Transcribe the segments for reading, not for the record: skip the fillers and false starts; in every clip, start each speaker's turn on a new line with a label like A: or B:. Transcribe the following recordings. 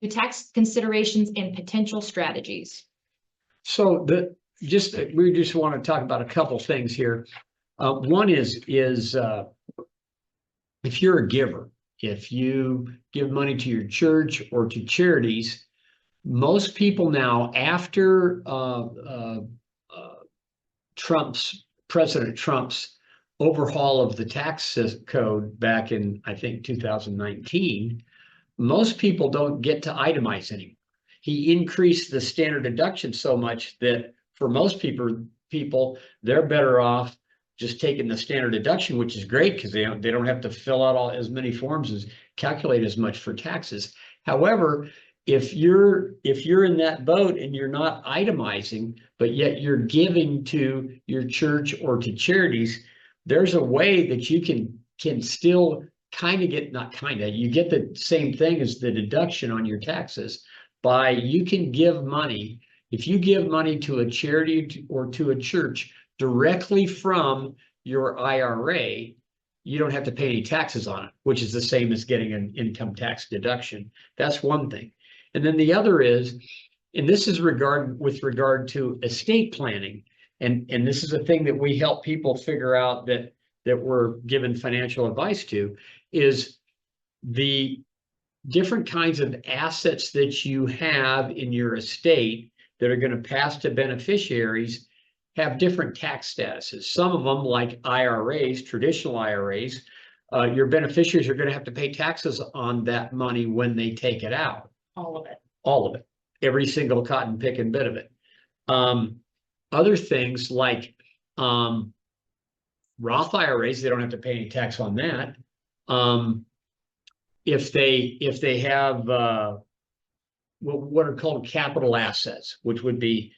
A: to tax considerations and potential strategies.
B: So we just want to talk about a couple things here. One is if you're a giver, if you give money to your church or to charities, most people now, after President Trump's overhaul of the tax code back in, I think, 2019, most people don't get to itemize anymore. He increased the standard deduction so much that for most people, they're better off just taking the standard deduction, which is great because they don't have to fill out as many forms as calculate as much for taxes. However, if you're in that boat and you're not itemizing, but yet you're giving to your church or to charities, there's a way that you can still you get the same thing as the deduction on your taxes by you can give money. If you give money to a charity or to a church directly from your IRA, you don't have to pay any taxes on it, which is the same as getting an income tax deduction. That's one thing. And then the other is, and this is with regard to estate planning, and this is a thing that we help people figure out that we're given financial advice to, is the different kinds of assets that you have in your estate that are going to pass to beneficiaries have different tax statuses. Some of them, like IRAs, traditional IRAs, your beneficiaries are going to have to pay taxes on that money when they take it out.
A: All of it.
B: All of it. Every single cotton picking bit of it. Other things like Roth IRAs, they don't have to pay any tax on that. If they have what are called capital assets, which would be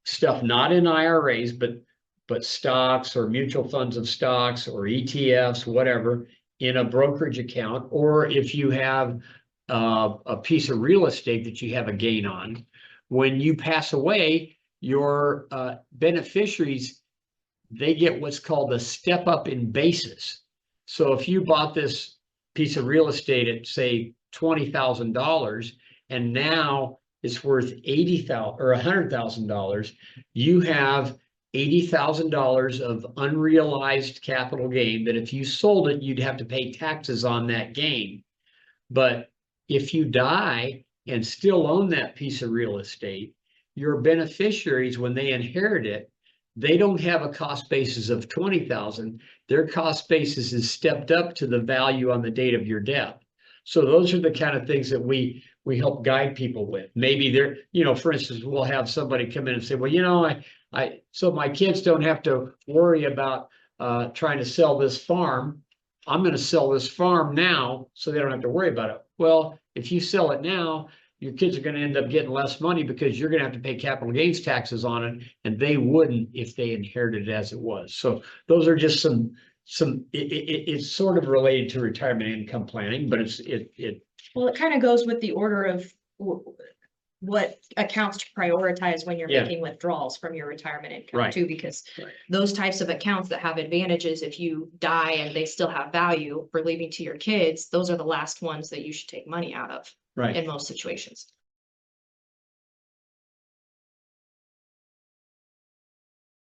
B: stuff not in IRAs, but stocks or mutual funds of stocks or ETFs, whatever, in a brokerage account, or if you have a piece of real estate that you have a gain on, when you pass away, your beneficiaries, they get what's called a step up in basis. So if you bought this piece of real estate at, say, $20,000, and now it's worth $80,000 or $100,000, you have $80,000 of unrealized capital gain that if you sold it, you'd have to pay taxes on that gain. But if you die and still own that piece of real estate, your beneficiaries, when they inherit it, they don't have a cost basis of $20,000. Their cost basis is stepped up to the value on the date of your death. So those are the kind of things that we help guide people with. Maybe they're, for instance, we'll have somebody come in and say, well, so my kids don't have to worry about trying to sell this farm. I'm going to sell this farm now so they don't have to worry about it. Well, if you sell it now, your kids are going to end up getting less money because you're going to have to pay capital gains taxes on it, and they wouldn't if they inherited it as it was. So those are just it's sort of related to retirement income planning, but
A: well, it kind of goes with the order of what accounts to prioritize when you're making withdrawals from your retirement income too, because those types of accounts that have advantages, if you die and they still have value for leaving to your kids, those are the last ones that you should take money out of in most situations.